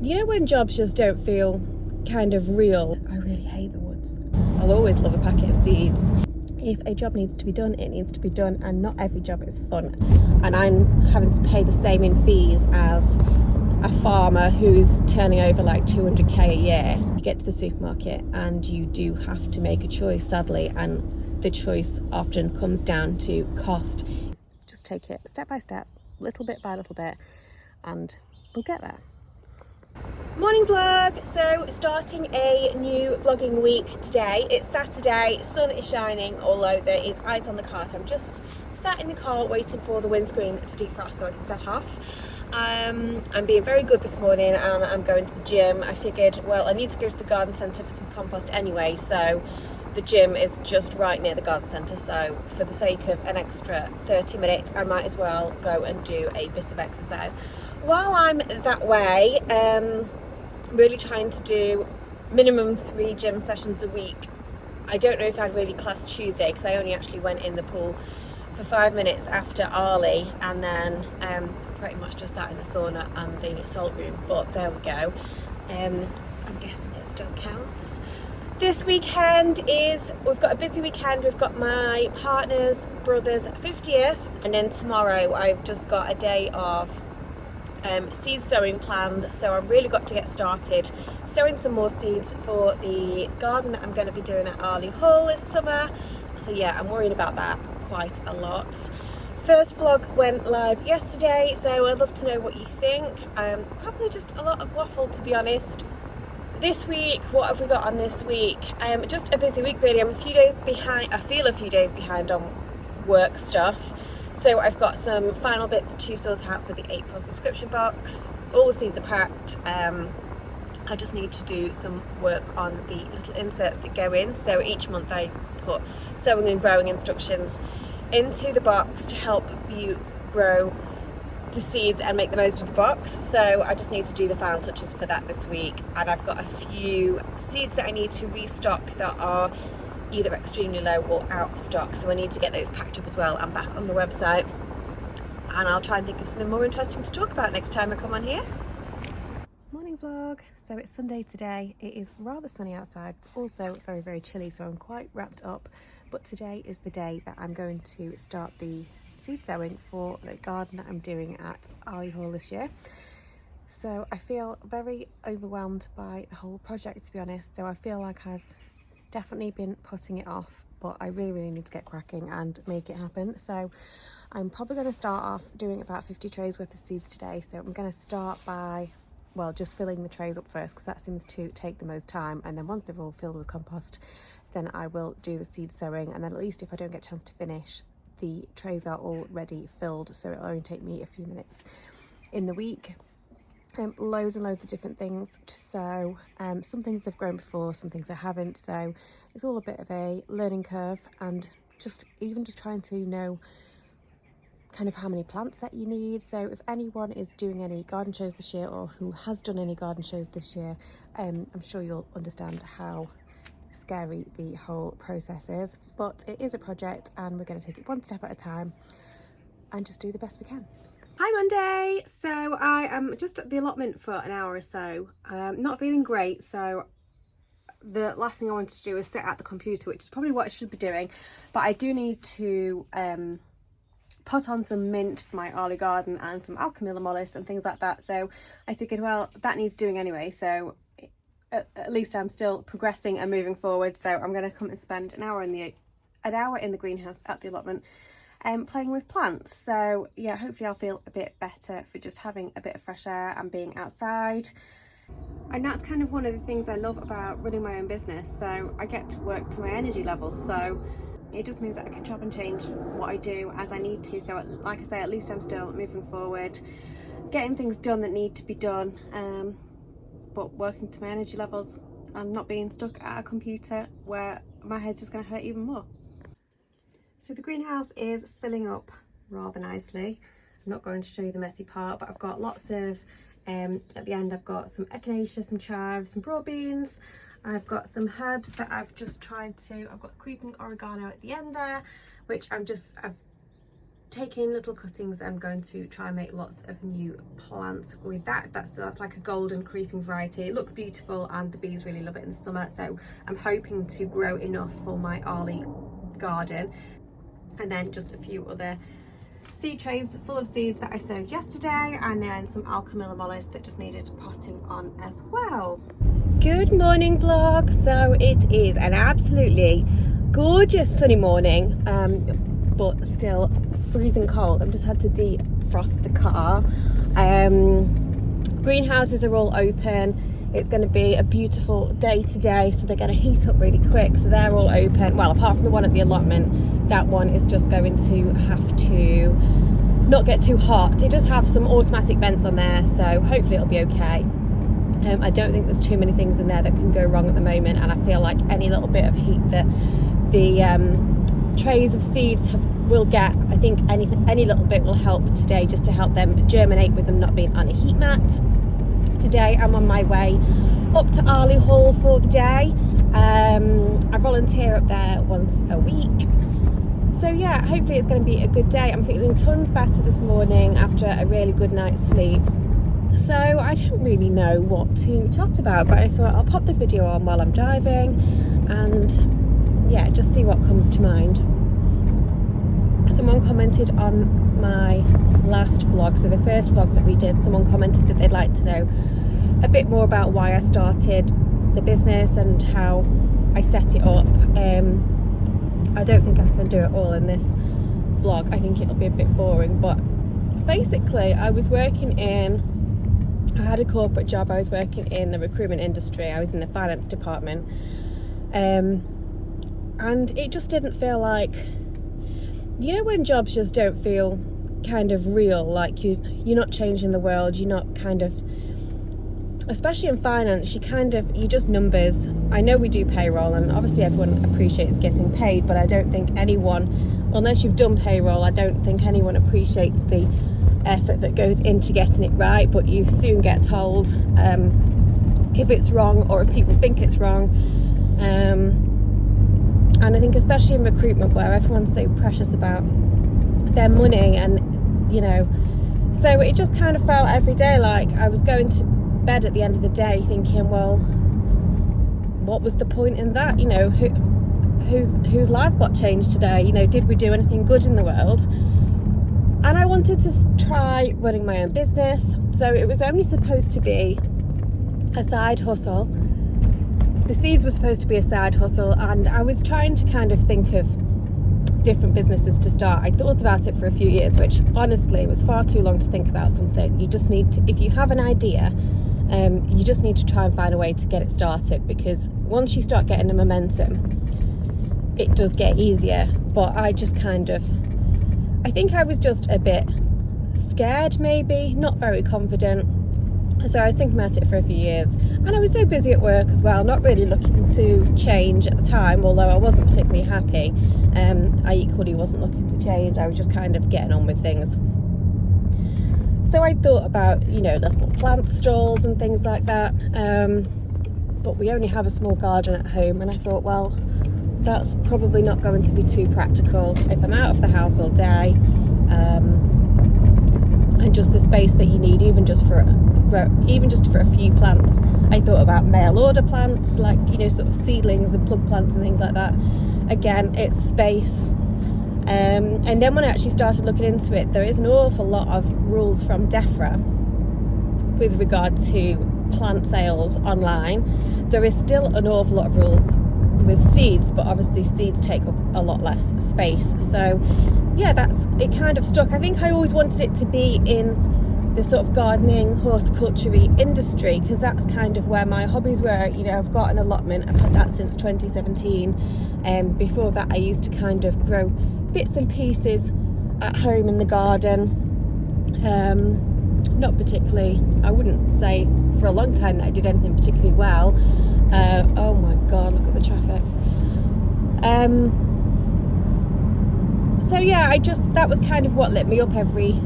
You know when jobs just don't feel kind of real? I really hate the woods. I'll always love a packet of seeds. If a job needs to be done, it needs to be done, and not every job is fun. And I'm having to pay the same in fees as a farmer who's turning over like 200k a year. You get to the supermarket and you do have to make a choice, sadly, and the choice often comes down to cost. Just take it step by step, little bit by little bit, and we'll get there. Morning vlog. So starting a new vlogging week today. It's Saturday, sun is shining, although there is ice on the car, so I'm just sat in the car waiting for the windscreen to defrost so I can set off. I'm being very good this morning and I'm going to the gym. I figured, well, I need to go to the garden centre for some compost anyway, so the gym is just right near the garden centre, so for the sake of an extra 30 minutes I might as well go and do a bit of exercise. While I'm that way, really trying to do minimum 3 gym sessions a week. I don't know if I'd really class Tuesday because I only actually went in the pool for 5 minutes after Ali, and then pretty much just sat in the sauna and the salt room, but there we go. I'm guessing it still counts. This weekend we've got a busy weekend. We've got my partner's brother's 50th, and then tomorrow I've just got a day of seed sowing planned, so I've really got to get started sowing some more seeds for the garden that I'm going to be doing at Arley Hall this summer. So yeah, I'm worrying about that quite a lot. First vlog went live yesterday, so I'd love to know what you think. Probably just a lot of waffle, to be honest. This week, what have we got on this week? Just a busy week really. I'm a few days behind. I feel a few days behind on work stuff. So I've got some final bits to sort out for the April subscription box. All the seeds are packed. I just need to do some work on the little inserts that go in. So each month I put sowing and growing instructions into the box to help you grow the seeds and make the most of the box. So I just need to do the final touches for that this week. And I've got a few seeds that I need to restock that are either extremely low or out of stock, so I need to get those packed up as well and back on the website, and I'll try and think of something more interesting to talk about next time I come on here. Morning vlog. So it's Sunday today. It is rather sunny outside, also very, very chilly, so I'm quite wrapped up, but today is the day that I'm going to start the seed sowing for the garden that I'm doing at Arley Hall this year. So I feel very overwhelmed by the whole project, to be honest. So I feel like I've definitely been putting it off, but I really need to get cracking and make it happen. So I'm probably going to start off doing about 50 trays worth of seeds today. So I'm going to start by, well, just filling the trays up first, because that seems to take the most time, and then once they're all filled with compost, then I will do the seed sowing, and then at least if I don't get a chance to finish, the trays are already filled, so it'll only take me a few minutes in the week. Loads and loads of different things to sow. Some things I've grown before, some things I haven't, so it's all a bit of a learning curve, and just trying to know kind of how many plants that you need. So if anyone is doing any garden shows this year, or who has done any garden shows this year, I'm sure you'll understand how scary the whole process is, but it is a project and we're going to take it one step at a time and just do the best we can. Hi Monday! So I am just at the allotment for an hour or so. Not feeling great, so the last thing I wanted to do is sit at the computer, which is probably what I should be doing, but I do need to put on some mint for my Arley garden and some Alchemilla mollis and things like that. So I figured, well, that needs doing anyway, so at least I'm still progressing and moving forward. So I'm going to come and spend an hour in the greenhouse at the allotment playing with plants. So yeah, hopefully I'll feel a bit better for just having a bit of fresh air and being outside. And that's kind of one of the things I love about running my own business. So I get to work to my energy levels, so it just means that I can chop and change what I do as I need to. So like I say, at least I'm still moving forward, getting things done that need to be done, but working to my energy levels and not being stuck at a computer where my head's just going to hurt even more. So the greenhouse is filling up rather nicely. I'm not going to show you the messy part, but I've got lots of, at the end I've got some echinacea, some chives, some broad beans. I've got some herbs that I've just tried to, I've got creeping oregano at the end there, which I've taking little cuttings and going to try and make lots of new plants with that. That's like a golden creeping variety. It looks beautiful and the bees really love it in the summer, so I'm hoping to grow enough for my Arlie garden. And then just a few other seed trays full of seeds that I sowed yesterday, and then some alchemilla mollis that just needed potting on as well. Good morning vlog. So it is an absolutely gorgeous sunny morning, but still freezing cold. I've just had to defrost the car. Greenhouses are all open. It's going to be a beautiful day today, so they're going to heat up really quick, so they're all open. Well, apart from the one at the allotment, that one is just going to have to not get too hot. It does have some automatic vents on there, so hopefully it'll be okay. I don't think there's too many things in there that can go wrong at the moment, and I feel like any little bit of heat that the trays of seeds will get, I think any little bit will help today, just to help them germinate with them not being on a heat mat. Today I'm on my way up to Arlie Hall for the day. I volunteer up there once a week. So yeah, hopefully it's going to be a good day. I'm feeling tons better this morning after a really good night's sleep. So I don't really know what to chat about, but I thought I'll pop the video on while I'm driving and yeah, just see what comes to mind. Someone commented on my last vlog, so the first vlog that we did, someone commented that they'd like to know a bit more about why I started the business and how I set it up. I don't think I can do it all in this vlog. I think it'll be a bit boring, but basically I had a corporate job. I was working in the recruitment industry. I was in the finance department, and it just didn't feel like, you know, when jobs just don't feel kind of real, like you're not changing the world, you're not kind of, especially in finance, you're just numbers. I know we do payroll and obviously everyone appreciates getting paid, but I don't think anyone, unless you've done payroll, I don't think anyone appreciates the effort that goes into getting it right. But you soon get told if it's wrong or if people think it's wrong. And I think especially in recruitment, where everyone's so precious about their money, and you know, so it just kind of felt every day like I was going to bed at the end of the day thinking, well, what was the point in that? You know, whose life got changed today? You know, did we do anything good in the world? And I wanted to try running my own business, so it was only supposed to be a side hustle. The seeds were supposed to be a side hustle, and I was trying to kind of think of different businesses to start. I thought about it for a few years, which honestly was far too long to think about something. You just need to, if you have an idea, you just need to try and find a way to get it started, because once you start getting the momentum, it does get easier. But I just I think I was just a bit scared, maybe, not very confident. So I was thinking about it for a few years, and I was so busy at work as well, not really looking to change at the time, although I wasn't particularly happy. I equally wasn't looking to change. I was just kind of getting on with things. So I thought about, you know, little plant stalls and things like that, but we only have a small garden at home, and I thought, well, that's probably not going to be too practical if I'm out of the house all day, and just the space that you need, even just for a few plants. I thought about mail order plants, like, you know, sort of seedlings and plug plants and things like that. Again, it's space. And then when I actually started looking into it, there is an awful lot of rules from DEFRA with regard to plant sales online. There is still an awful lot of rules with seeds, but obviously seeds take up a lot less space. So yeah, it kind of stuck. I think I always wanted it to be in the sort of gardening, horticulture-y industry, because that's kind of where my hobbies were. You know, I've got an allotment, I've had that since 2017, and before that I used to kind of grow bits and pieces at home in the garden. Not particularly, I wouldn't say for a long time that I did anything particularly well. Oh my god, look at the traffic. So yeah, that was kind of what lit me up every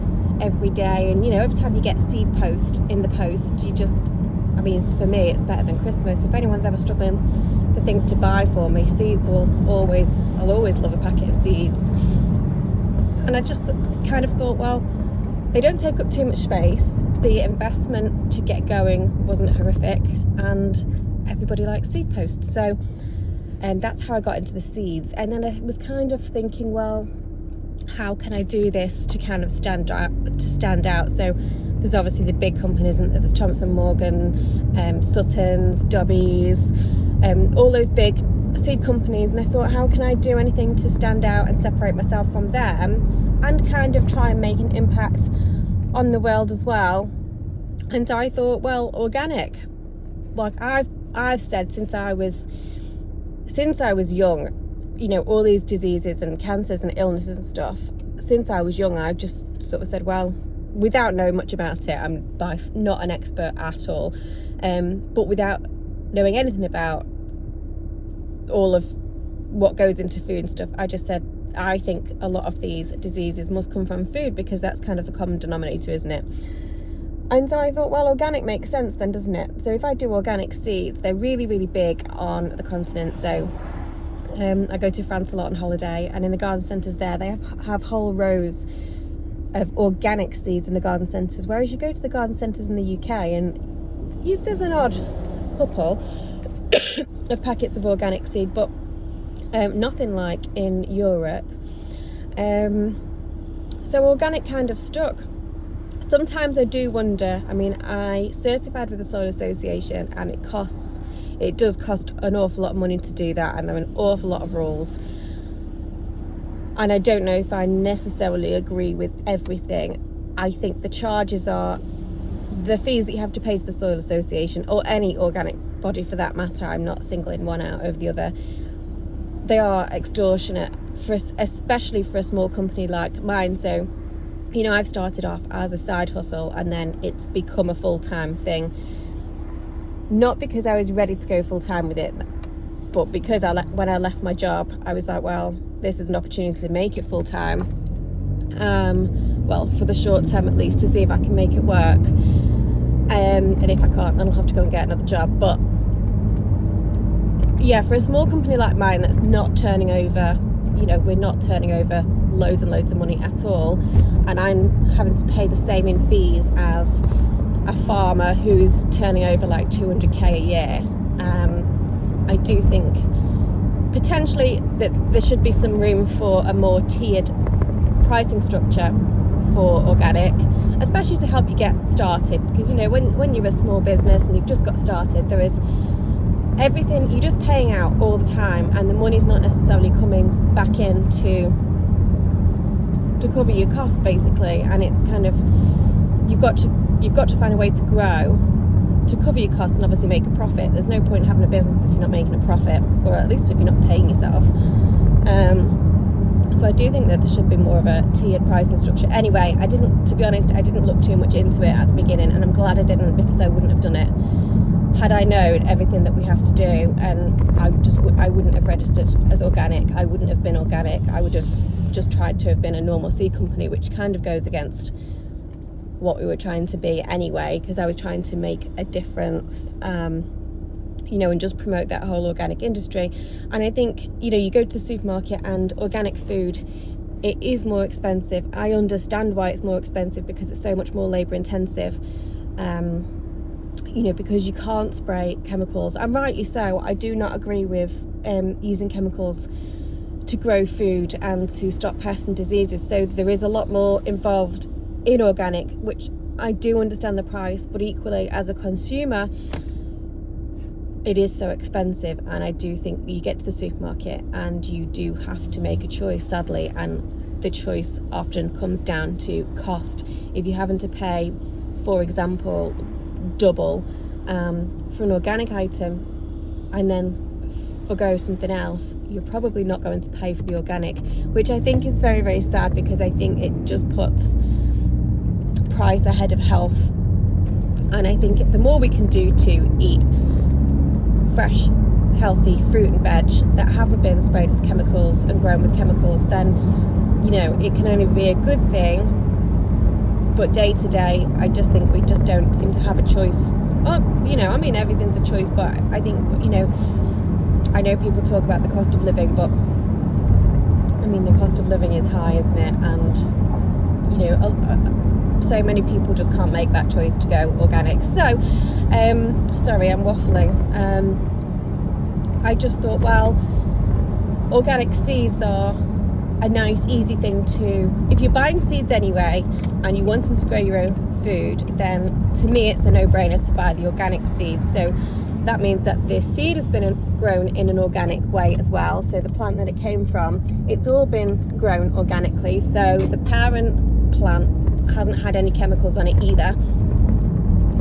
day. And you know, every time you get a seed post in the post, I mean, for me it's better than Christmas. If anyone's ever struggling for things to buy for me, seeds I'll always love a packet of seeds. And I just kind of thought, well, they don't take up too much space, the investment to get going wasn't horrific, and everybody likes seed posts. So that's how I got into the seeds. And then I was kind of thinking, well, how can I do this to kind of stand out? So there's obviously the big companies, and there's Thompson Morgan, Sutton's, Dobby's, all those big seed companies. And I thought, how can I do anything to stand out and separate myself from them and kind of try and make an impact on the world as well? And so I thought, well, organic. Like I've said since I was young, you know, all these diseases and cancers and illnesses and stuff, since I was young, I've just sort of said, well, without knowing much about it, I'm not an expert at all, but without knowing anything about all of what goes into food and stuff, I just said, I think a lot of these diseases must come from food, because that's kind of the common denominator, isn't it? And so I thought, well, organic makes sense then, doesn't it? So if I do organic seeds, they're really, really big on the continent. So I go to France a lot on holiday, and in the garden centres there, they have whole rows of organic seeds in the garden centres, whereas you go to the garden centres in the UK and there's an odd couple of packets of organic seed, but nothing like in Europe. So organic kind of stuck. Sometimes I do wonder, I mean, I certified with the Soil Association, and it does cost an awful lot of money to do that, and there are an awful lot of rules. And I don't know if I necessarily agree with everything. I think the charges are, the fees that you have to pay to the Soil Association, or any organic body for that matter, I'm not singling one out over the other, they are extortionate, especially for a small company like mine. So, you know, I've started off as a side hustle, and then it's become a full-time thing. Not because I was ready to go full-time with it, but because when I left my job, I was like, well, this is an opportunity to make it full-time. Well, for the short term at least, to see if I can make it work. And if I can't, then I'll have to go and get another job. But yeah, for a small company like mine that's not turning over, you know, we're not turning over loads and loads of money at all, and I'm having to pay the same in fees as a farmer who's turning over like 200k a year. I do think potentially that there should be some room for a more tiered pricing structure for organic, especially to help you get started, because, you know, when you're a small business and you've just got started, there is everything, you're just paying out all the time, and the money's not necessarily coming back in to cover your costs, basically. And it's kind of, you've got to find a way to grow to cover your costs and obviously make a profit. There's no point in having a business if you're not making a profit, or at least if you're not paying yourself. So I do think that there should be more of a tiered pricing structure. Anyway, to be honest, I didn't look too much into it at the beginning, and I'm glad I didn't, because I wouldn't have done it had I known everything that we have to do. And I wouldn't have registered as organic. I wouldn't have been organic. I would have just tried to have been a normal seed company, which kind of goes against what we were trying to be anyway, because I was trying to make a difference, you know, and just promote that whole organic industry. And I think, you know, you go to the supermarket and organic food, it is more expensive. I understand why it's more expensive, because it's so much more labour intensive, you know, because you can't spray chemicals. And rightly so. I do not agree with using chemicals to grow food and to stop pests and diseases. So there is a lot more involved in organic, which I do understand the price, but equally as a consumer, it is so expensive. And I do think you get to the supermarket and you do have to make a choice, sadly, and the choice often comes down to cost. If you're having to pay, for example, double for an organic item and then forgo something else, you're probably not going to pay for the organic, which I think is very, very sad, because I think it just puts price ahead of health. And I think the more we can do to eat fresh, healthy fruit and veg that haven't been sprayed with chemicals and grown with chemicals, then, you know, it can only be a good thing. But day to day, I just think we just don't seem to have a choice. Oh, you know, I mean, everything's a choice, but I think, you know, I know people talk about the cost of living, but I mean, the cost of living is high, isn't it? And, you know, so many people just can't make that choice to go organic. So, sorry, I'm waffling. I just thought, well, organic seeds are a nice, easy thing to, if you're buying seeds anyway and you're wanting to grow your own food, then to me it's a no-brainer to buy the organic seeds. So that means that the seed has been grown in an organic way as well. So the plant that it came from, it's all been grown organically. So the parent plant hasn't had any chemicals on it either.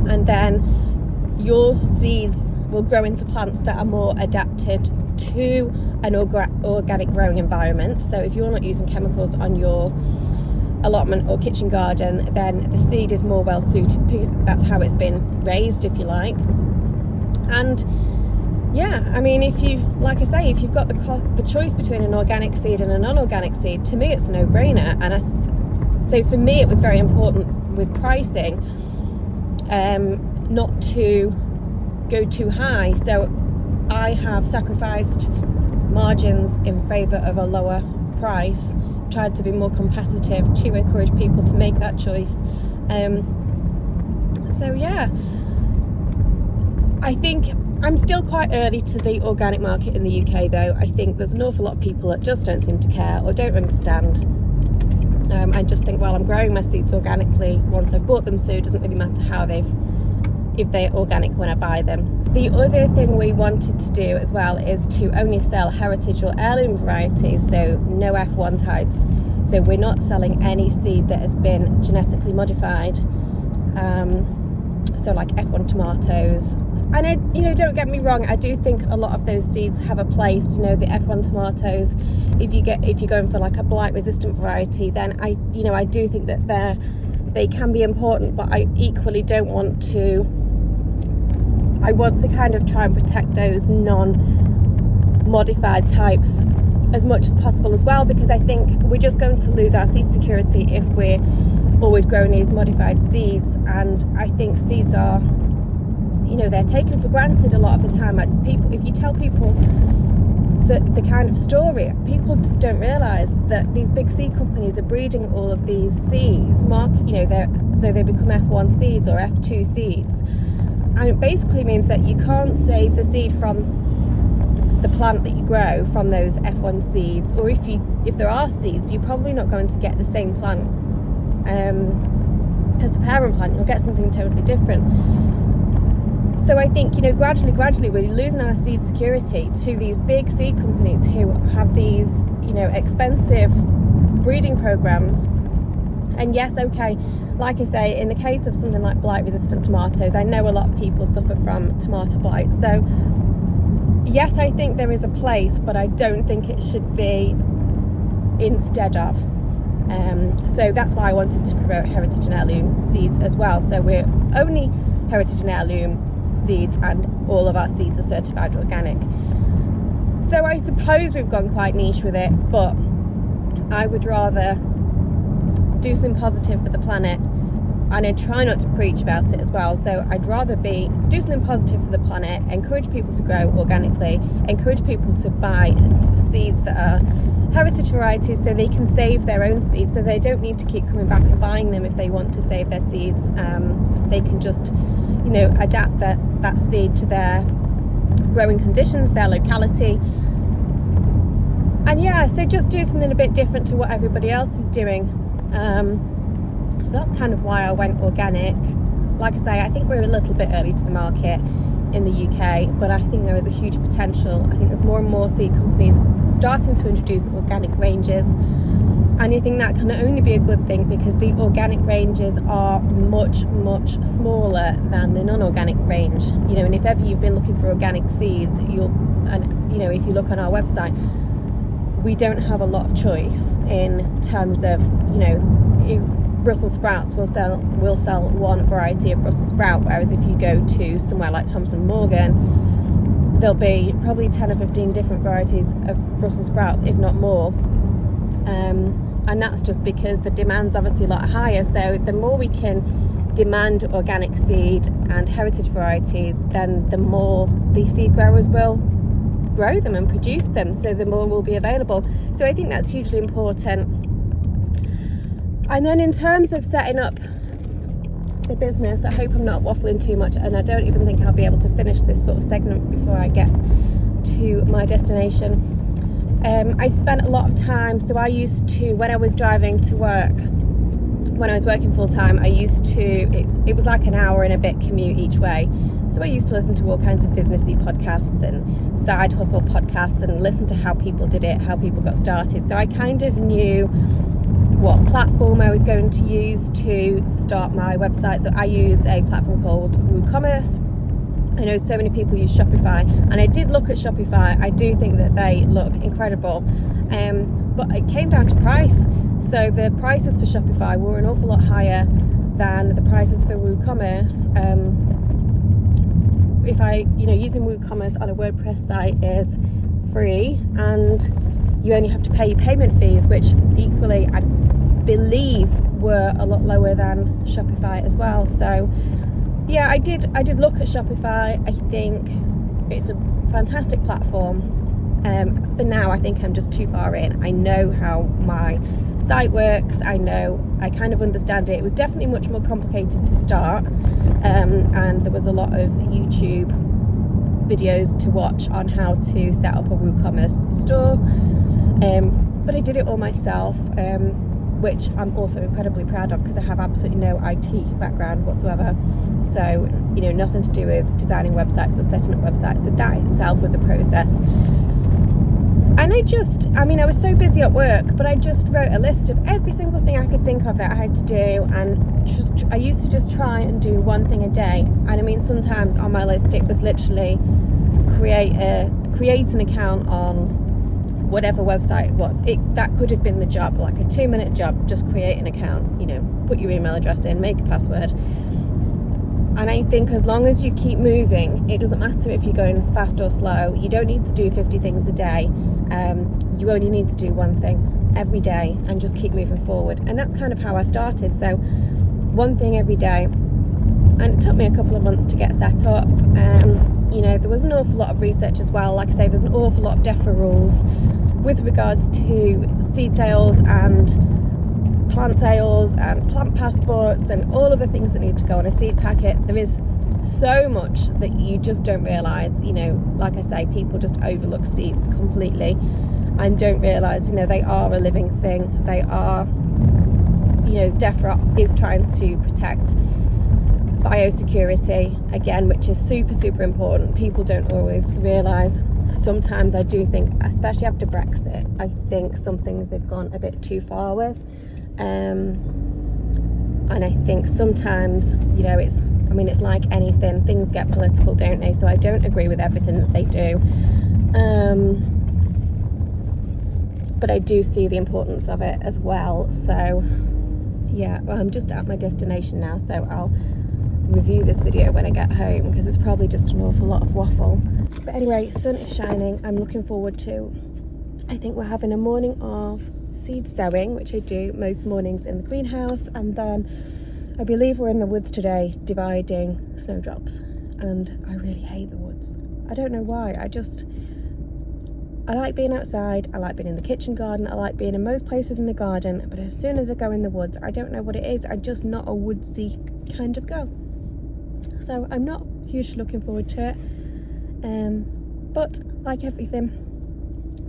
And then your seeds will grow into plants that are more adapted to an organic growing environment. So if you're not using chemicals on your allotment or kitchen garden, then the seed is more well suited because that's how it's been raised, if you like. And yeah, I mean, if you, like I say, if you've got the choice between an organic seed and a non-organic seed, to me it's a no-brainer. And so for me it was very important with pricing not to go too high. So I have sacrificed margins in favour of a lower price, tried to be more competitive to encourage people to make that choice. So yeah, I think I'm still quite early to the organic market in the UK though. I think there's an awful lot of people that just don't seem to care or don't understand. I just think, well, I'm growing my seeds organically once I've bought them, so it doesn't really matter how if they're organic when I buy them. The other thing we wanted to do as well is to only sell heritage or heirloom varieties, so no F1 types. So we're not selling any seed that has been genetically modified. So like F1 tomatoes. And don't get me wrong, I do think a lot of those seeds have a place. The F1 tomatoes, if you're going for like a blight resistant variety, then I do think that they can be important, but I equally don't want to. I want to kind of try and protect those non-modified types as much as possible as well, because I think we're just going to lose our seed security if we're always growing these modified seeds. And I think seeds are, they're taken for granted a lot of the time. If you tell people the kind of story, people just don't realise that these big seed companies are breeding all of these seeds, so they become F1 seeds or F2 seeds. And it basically means that you can't save the seed from the plant that you grow from those F1 seeds, or if there are seeds, you're probably not going to get the same plant as the parent plant. You'll get something totally different. So I think, gradually we're losing our seed security to these big seed companies who have these, expensive breeding programs. And yes, okay, like I say, in the case of something like blight-resistant tomatoes, I know a lot of people suffer from tomato blight. So yes, I think there is a place, but I don't think it should be instead of. So that's why I wanted to promote heritage and heirloom seeds as well. So we're only heritage and heirloom seeds, and all of our seeds are certified organic. So I suppose we've gone quite niche with it, but I would rather do something positive for the planet, and I try not to preach about it as well. So I'd rather do something positive for the planet, encourage people to grow organically, encourage people to buy seeds that are heritage varieties so they can save their own seeds, so they don't need to keep coming back and buying them if they want to save their seeds. They can just adapt that seed to their growing conditions, their locality. And yeah, so just do something a bit different to what everybody else is doing. So that's kind of why I went organic. Like I say, I think we're a little bit early to the market in the UK, but I think there is a huge potential. I think there's more and more seed companies starting to introduce organic ranges, and I think that can only be a good thing, because the organic ranges are much smaller than the non-organic range. And if ever you've been looking for organic seeds, if you look on our website, we don't have a lot of choice in terms of, Brussels sprouts. We'll sell one variety of Brussels sprout, whereas if you go to somewhere like Thomson Morgan, there'll be probably 10 or 15 different varieties of Brussels sprouts, if not more. And that's just because the demand's obviously a lot higher. So the more we can demand organic seed and heritage varieties, then the more the seed growers will grow them and produce them, so the more will be available. So I think that's hugely important. And then in terms of setting up the business, I hope I'm not waffling too much, and I don't even think I'll be able to finish this sort of segment before I get to my destination. I spent a lot of time, so I used to, when I was driving to work, when I was working full time, I used to, it was like an hour and a bit commute each way. So I used to listen to all kinds of businessy podcasts and side hustle podcasts and listen to how people did it, how people got started. So I kind of knew what platform I was going to use to start my website. So I use a platform called WooCommerce. I know so many people use Shopify, and I did look at Shopify. I do think that they look incredible, but it came down to price. So the prices for Shopify were an awful lot higher than the prices for WooCommerce. If using WooCommerce on a WordPress site is free, and you only have to pay your payment fees, which equally I believe were a lot lower than Shopify as well. So yeah, I did look at Shopify. I think it's a fantastic platform. For now, I think I'm just too far in. I know how my site works. I kind of understand it. It was definitely much more complicated to start, and there was a lot of YouTube videos to watch on how to set up a WooCommerce store. But I did it all myself, which I'm also incredibly proud of, because I have absolutely no IT background whatsoever. So, nothing to do with designing websites or setting up websites. So that itself was a process. And I was so busy at work, but I just wrote a list of every single thing I could think of that I had to do, and I used to just try and do one thing a day. And sometimes on my list it was literally create an account on whatever website it was. That could have been the job, like a 2-minute job, just create an account, put your email address in, make a password. And I think as long as you keep moving, it doesn't matter if you're going fast or slow. You don't need to do 50 things a day. You only need to do one thing every day and just keep moving forward. And that's kind of how I started. So one thing every day. And it took me a couple of months to get set up. There was an awful lot of research as well. Like I say, there's an awful lot of DEFRA rules with regards to seed sales and plant sales and plant passports and all of the things that need to go on a seed packet. There is so much that you just don't realise. Like I say, people just overlook seeds completely and don't realise, they are a living thing. They are, DEFRA is trying to protect biosecurity, again, which is super, super important. People don't always realise. Sometimes I do think, especially after Brexit, I think some things they've gone a bit too far with. And I think sometimes, it's like anything, things get political, don't they? So I don't agree with everything that they do. But I do see the importance of it as well. So yeah, well, I'm just at my destination now, so I'll review this video when I get home, because it's probably just an awful lot of waffle. But anyway, sun is shining. I'm looking forward to, I think we're having a morning of seed sowing, which I do most mornings in the greenhouse, and then I believe we're in the woods today dividing snowdrops. And I really hate the woods. I don't know why. I like being outside, I like being in the kitchen garden, I like being in most places in the garden, but as soon as I go in the woods, I don't know what it is, I'm just not a woodsy kind of girl. So I'm not hugely looking forward to it. But like everything,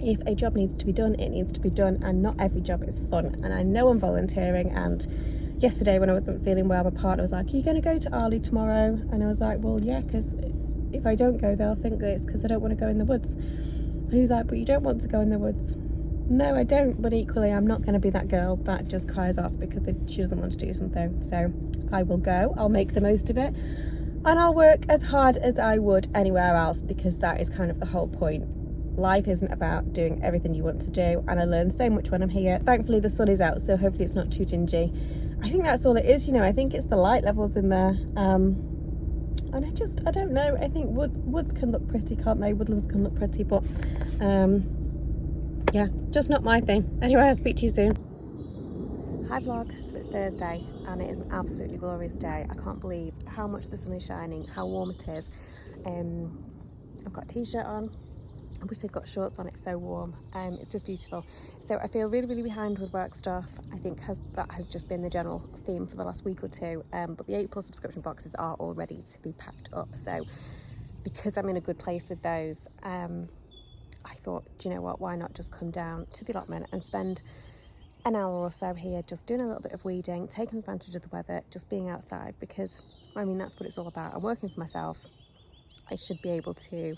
if a job needs to be done, it needs to be done, and not every job is fun. And I know I'm volunteering, and yesterday when I wasn't feeling well, my partner was like, are you going to go to Arlie tomorrow? And I was like, well, yeah, because if I don't go, they'll think that it's because I don't want to go in the woods. And he was like, but you don't want to go in the woods. No, I don't, but equally I'm not going to be that girl that just cries off because she doesn't want to do something. So I will go, I'll make the most of it, and I'll work as hard as I would anywhere else, because that is kind of the whole point. Life isn't about doing everything you want to do, and I learn so much when I'm here. Thankfully the sun is out, so hopefully it's not too dingy. I think that's all it is, I think it's the light levels in there. And I don't know, I think woods can look pretty, can't they? Woodlands can look pretty, but yeah, just not my thing. Anyway, I'll speak to you soon. Hi vlog, so it's Thursday and it is an absolutely glorious day. I can't believe how much the sun is shining, how warm it is. I've got a t-shirt on, I wish I'd got shorts on, it's so warm. It's just beautiful. So I feel really behind with work stuff. I think that has just been the general theme for the last week or two, but the April subscription boxes are all ready to be packed up. So because I'm in a good place with those, I thought, do you know what, why not just come down to the allotment and spend an hour or so here just doing a little bit of weeding, taking advantage of the weather, just being outside, because I mean that's what it's all about. I'm working for myself. I should be able to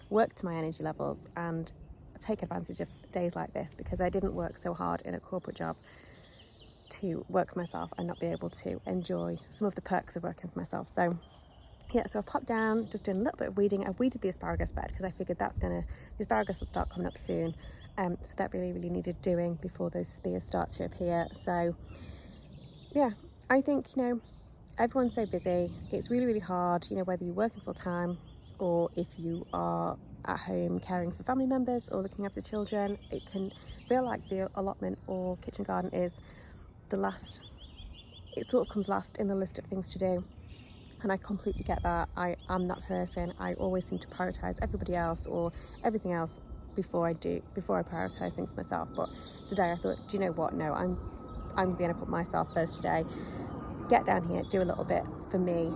work to my energy levels and take advantage of days like this, because I didn't work so hard in a corporate job to work for myself and not be able to enjoy some of the perks of working for myself. So yeah, so I popped down, just doing a little bit of weeding. I weeded the asparagus bed because I figured the asparagus will start coming up soon. So that really needed doing before those spears start to appear. So yeah, I think, everyone's so busy. It's really hard, whether you're working full time or if you are at home caring for family members or looking after children. It can feel like the allotment or kitchen garden is it sort of comes last in the list of things to do. And I completely get that. I am that person. I always seem to prioritise everybody else or everything else before I prioritise things myself. But today I thought, do you know what? No, I'm going to put myself first today. Get down here, do a little bit for me,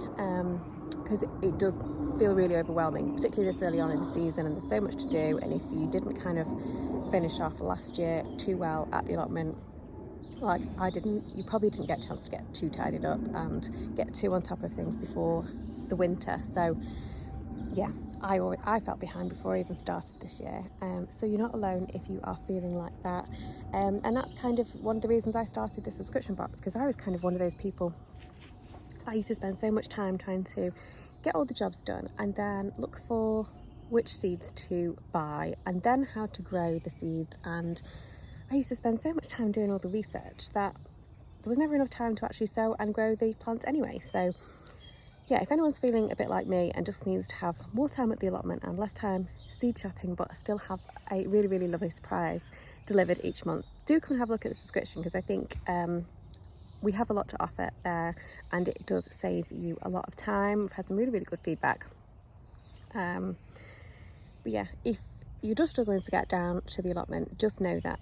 because it does feel really overwhelming, particularly this early on in the season, and there's so much to do. And if you didn't kind of finish off last year too well at the allotment, like I didn't, you probably didn't get a chance to get too tidied up and get too on top of things before the winter. So yeah, I felt behind before I even started this year. So you're not alone if you are feeling like that. And that's kind of one of the reasons I started this subscription box, because I was kind of one of those people that used to spend so much time trying to get all the jobs done and then look for which seeds to buy and then how to grow the seeds. And I used to spend so much time doing all the research that there was never enough time to actually sow and grow the plants anyway. So yeah, if anyone's feeling a bit like me and just needs to have more time at the allotment and less time seed shopping, but still have a really lovely surprise delivered each month, do come and have a look at the subscription, because I think we have a lot to offer there and it does save you a lot of time. We've had some really good feedback. But yeah, if you're just struggling to get down to the allotment, just know that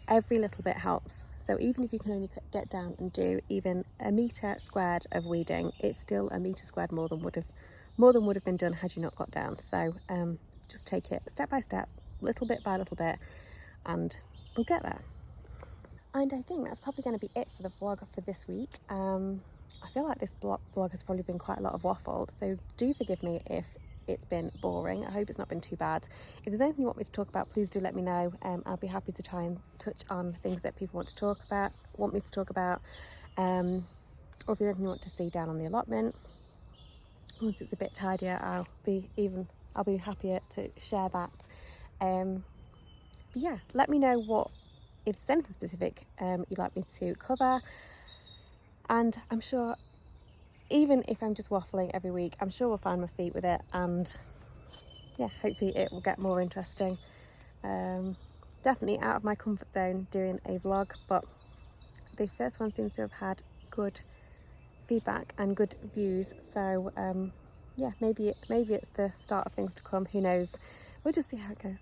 every little bit helps. So even if you can only get down and do even a metre squared of weeding, it's still a metre squared more than would have been done had you not got down. So just take it step by step, little bit by little bit, and we'll get there. And I think that's probably going to be it for the vlog for this week. I feel like this vlog has probably been quite a lot of waffle, so do forgive me if it's been boring. I hope it's not been too bad. If there's anything you want me to talk about, please do let me know. I'll be happy to try and touch on things that people want me to talk about, or if there's anything you want to see down on the allotment. Once it's a bit tidier, I'll be happier to share that. But yeah, let me know if there's anything specific you'd like me to cover, and I'm sure, even if I'm just waffling every week, I'm sure we'll find my feet with it, and yeah, hopefully it will get more interesting. Definitely out of my comfort zone doing a vlog, but the first one seems to have had good feedback and good views, so yeah, maybe it's the start of things to come. Who knows? We'll just see how it goes.